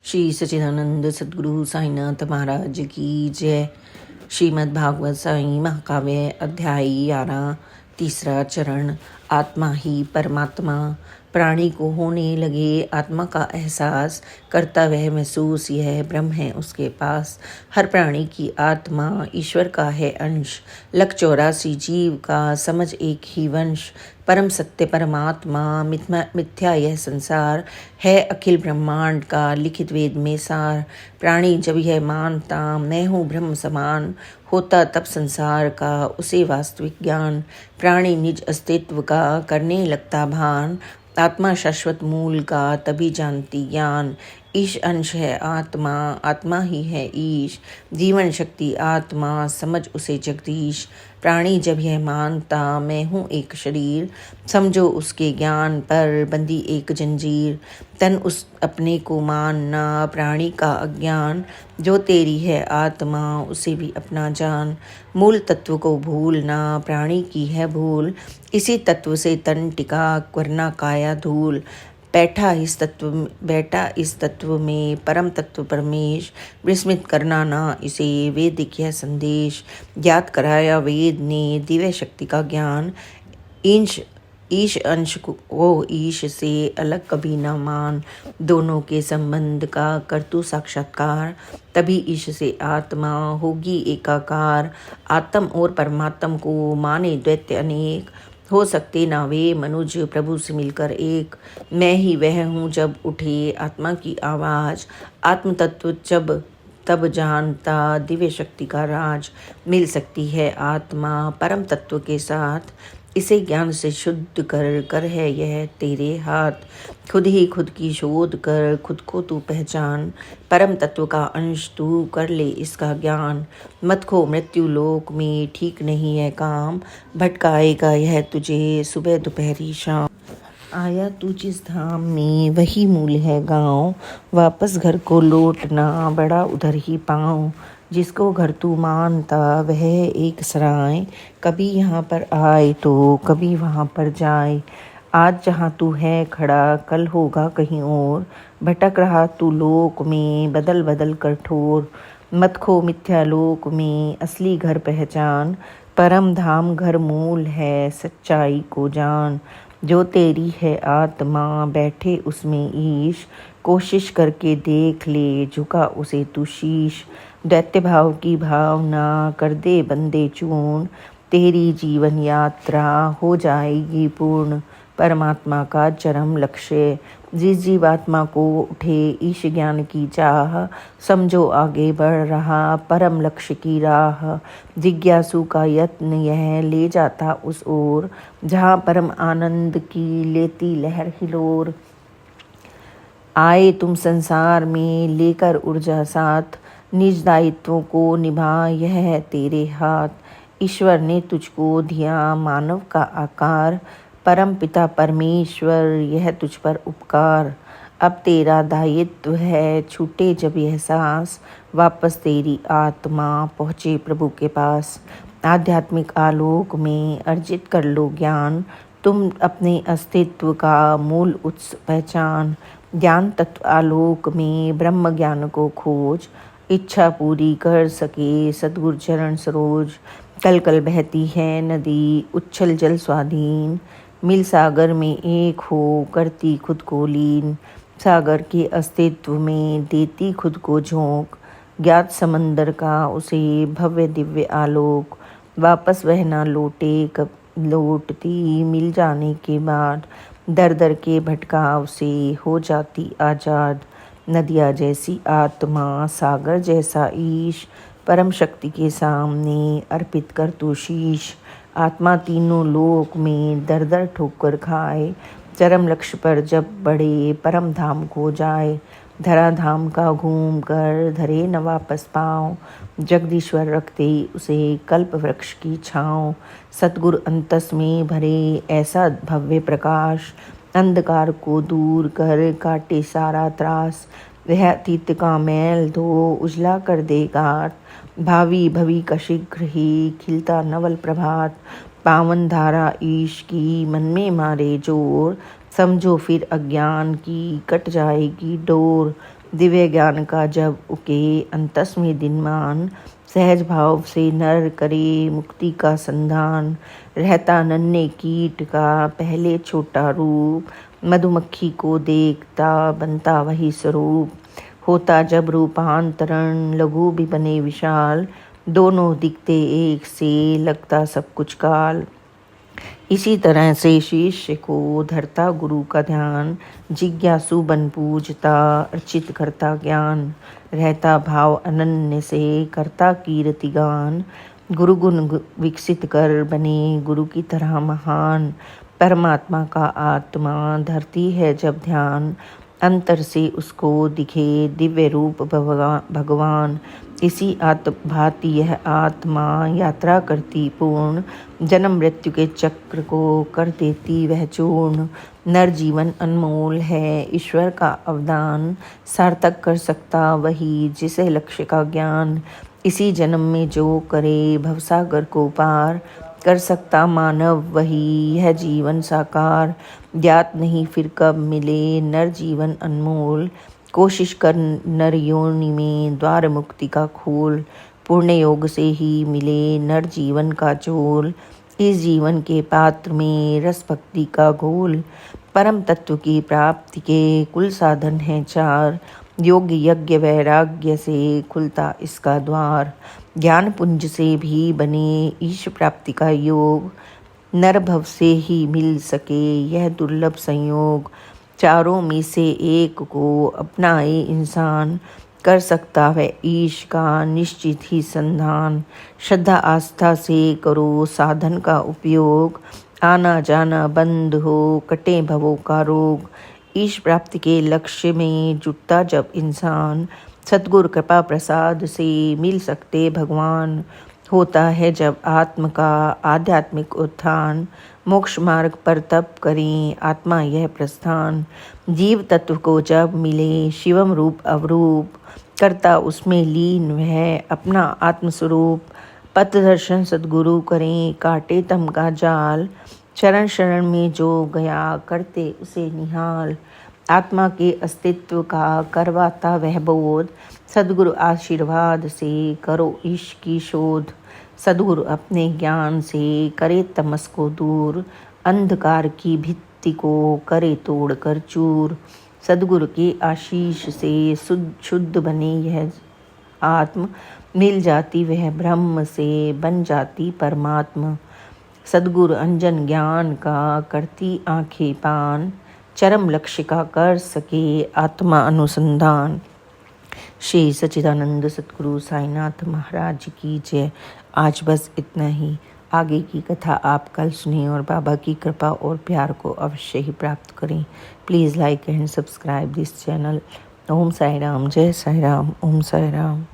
श्री सच्चिदानंद सद्गुरु साईनाथ महाराज की जय। श्रीमद् भागवत साई महाकाव्य अध्याय 11 तीसरा चरण। आत्मा ही परमात्मा। प्राणी को होने लगे आत्मा का एहसास, करता वह महसूस यह ब्रह्म है उसके पास। हर प्राणी की आत्मा ईश्वर का है अंश, लख 84 जीव का समझ एक ही वंश। परम सत्य परमात्मा मिथ्या यह संसार, है अखिल ब्रह्मांड का लिखित वेद में सार। प्राणी जब यह मानता मैं हूँ ब्रह्म समान, होता तब संसार का उसे वास्तविक ज्ञान। प्राणी निज अस्तित्व का करने लगता भान, आत्मा शाश्वत मूल का तभी जानती ज्ञान। ईश अंश है आत्मा, आत्मा ही है ईश, जीवन शक्ति आत्मा समझ उसे जगदीश। प्राणी जब यह मानता मैं हूँ एक शरीर, समझो उसके ज्ञान पर बंदी एक जंजीर। तन उस अपने को मानना प्राणी का अज्ञान, जो तेरी है आत्मा उसे भी अपना जान। मूल तत्व को भूलना प्राणी की है भूल, इसी तत्व से तन टिका वरना काया धूल। बैठा इस तत्व में परम तत्व परमेश, विस्मित करना ना इसे वेदिक यह संदेश। ज्ञात कराया वेद ने दिव्य शक्ति का ज्ञान, ईश अंश को ईश से अलग कभी न मान। दोनों के संबंध का कर तू साक्षात्कार, तभी ईश से आत्मा होगी एकाकार। आत्म और परमात्म को माने द्वैत अनेक, हो सकते ना वे मनुज प्रभु से मिलकर एक। मैं ही वह हूँ जब उठे आत्मा की आवाज, आत्म तत्व जब तब जानता दिव्य शक्ति का राज। मिल सकती है आत्मा परम तत्व के साथ, इसे ज्ञान से शुद्ध कर है यह तेरे हाथ। खुद ही खुद की शोध कर खुद को तू पहचान, परम तत्व का अंश तू कर ले इसका ज्ञान। मत खो मृत्यु लोक में ठीक नहीं है काम, भटकाएगा यह तुझे सुबह दोपहरी शाम। आया तू जिस धाम में वही मूल है गाँव, वापस घर को लौटना बड़ा उधर ही पाँव। जिसको घर तू मानता वह एक सराय, कभी यहाँ पर आए तो कभी वहाँ पर जाए। आज जहाँ तू है खड़ा कल होगा कहीं और, भटक रहा तू लोक में बदल बदल कर ठोर। मत खो मिथ्या लोक में असली घर पहचान, परम धाम घर मूल है सच्चाई को जान। जो तेरी है आत्मा बैठे उसमें ईश, कोशिश करके देख ले झुका उसे तू शीश। दैत्य भाव की भावना कर दे बंदे चूर्ण, तेरी जीवन यात्रा हो जाएगी पूर्ण। परमात्मा का चरम लक्ष्य, जिस जीवात्मा को उठे ईश ज्ञान की चाह, समझो आगे बढ़ रहा परम लक्ष्य की राह। जिज्ञासु का यत्न यह ले जाता उस ओर, जहाँ परम आनंद की लेती लहर हिलोर। आए तुम संसार में लेकर ऊर्जा साथ, निज दायित्वों को निभा यह है तेरे हाथ। ईश्वर ने तुझको दिया मानव का आकार, परम पिता परमेश्वर यह तुझ पर उपकार। अब तेरा दायित्व है छूटे जब यह सांस, वापस तेरी आत्मा पहुँचे प्रभु के पास। आध्यात्मिक आलोक में अर्जित कर लो ज्ञान, तुम अपने अस्तित्व का मूल उत्स पहचान। ज्ञान तत्व आलोक में ब्रह्म ज्ञान को खोज, इच्छा पूरी कर सके सद्गुरु चरण सरोज। कल कल बहती है नदी उच्छल जल स्वाधीन, मिल सागर में एक हो करती खुद को लीन। सागर के अस्तित्व में देती खुद को झोंक, ज्ञात समंदर का उसे भव्य दिव्य आलोक। वापस वह ना लौटे कब लौटती मिल जाने के बाद, दर दर के भटकाव से हो जाती आजाद। नदिया जैसी आत्मा सागर जैसा ईश, परम शक्ति के सामने अर्पित कर तू शीश। आत्मा तीनों लोक में दर दर ठोकर खाए, चरम लक्ष्य पर जब बड़े परम धाम को जाए। धरा धाम का घूम कर धरे न वापस पाँव, जगदीश्वर रखते उसे कल्प वृक्ष की छाँव। सतगुरु अंतस में भरे ऐसा भव्य प्रकाश, अंधकार को दूर कर काटे सारा त्रास। वह अतीत का मैल धो उजला कर दे घाट, भावी भवी का शीघ्र ही खिलता नवल प्रभात। पावन धारा ईश की मन में मारे जोर, समझो फिर अज्ञान की कट जाएगी डोर। दिव्य ज्ञान का जब उके अंतस में दिनमान, सहज भाव से नर करे मुक्ति का संधान। रहता नन्हे कीट का पहले छोटा रूप, मधुमक्खी को देखता बनता वही स्वरूप। होता जब रूपांतरण लघु भी बने विशाल, दोनों दिखते एक से लगता सब कुछ काल। इसी तरह से शिष्य को धरता गुरु का ध्यान, जिज्ञासु बन पूजता अर्चित करता ज्ञान। रहता भाव अनन्य से करता कीर्ति गान, गुरु गुण विकसित कर बने गुरु की तरह महान। परमात्मा का आत्मा धरती है जब ध्यान, अंतर से उसको दिखे दिव्य रूप भगवान। इसी भांति यह आत्मा यात्रा करती पूर्ण, जन्म मृत्यु के चक्र को कर देती वह चूर्ण। नर जीवन अनमोल है ईश्वर का अवदान, सार्थक कर सकता वही जिसे लक्ष्य का ज्ञान। इसी जन्म में जो करे भवसागर को पार, कर सकता मानव वही यह जीवन साकार। ज्ञात नहीं फिर कब मिले नर जीवन अनमोल, कोशिश कर नर योनि में द्वार मुक्ति का खोल। पूर्ण योग से ही मिले नर जीवन का चोल, इस जीवन के पात्र में रस भक्ति का घोल। परम तत्व की प्राप्ति के कुल साधन हैं चार, योग यज्ञ वैराग्य से खुलता इसका द्वार। ज्ञान पुंज से भी बने ईश प्राप्ति का योग, नर भव से ही मिल सके यह दुर्लभ संयोग। चारों में से एक को अपनाए इंसान, कर सकता है ईश का निश्चित ही संधान। श्रद्धा आस्था से करो साधन का उपयोग, आना जाना बंद हो कटे भवों का रोग। ईश प्राप्ति के लक्ष्य में जुटता जब इंसान, सद्गुरु कृपा प्रसाद से मिल सकते भगवान। होता है जब आत्म का आध्यात्मिक उत्थान, मोक्ष मार्ग पर तप करें आत्मा यह प्रस्थान। जीव तत्व को जब मिले शिवम रूप अवरूप, करता उसमें लीन वह अपना आत्मस्वरूप। पथ दर्शन सद्गुरु करें काटे तम का जाल, शरण शरण में जो गया करते उसे निहाल। आत्मा के अस्तित्व का करवाता वह बोध, सद्गुरु आशीर्वाद से करो ईश की शोध। सद्गुरु अपने ज्ञान से करे तमस को दूर, अंधकार की भित्ति को करे तोड़ कर चूर। सद्गुरु के आशीष से शुद्ध बने यह आत्म, मिल जाती वह ब्रह्म से बन जाती परमात्मा। सद्गुरु अंजन ज्ञान का करती आंखें पान, चरम लक्ष्य का कर सके आत्मा अनुसंधान। श्री सच्चिदानंद सद्गुरु साईनाथ महाराज की जय। आज बस इतना ही। आगे की कथा आप कल सुनिए और बाबा की कृपा और प्यार को अवश्य ही प्राप्त करें। Please like and subscribe this channel. Om Sai Ram, जय साई राम, ओम साई राम।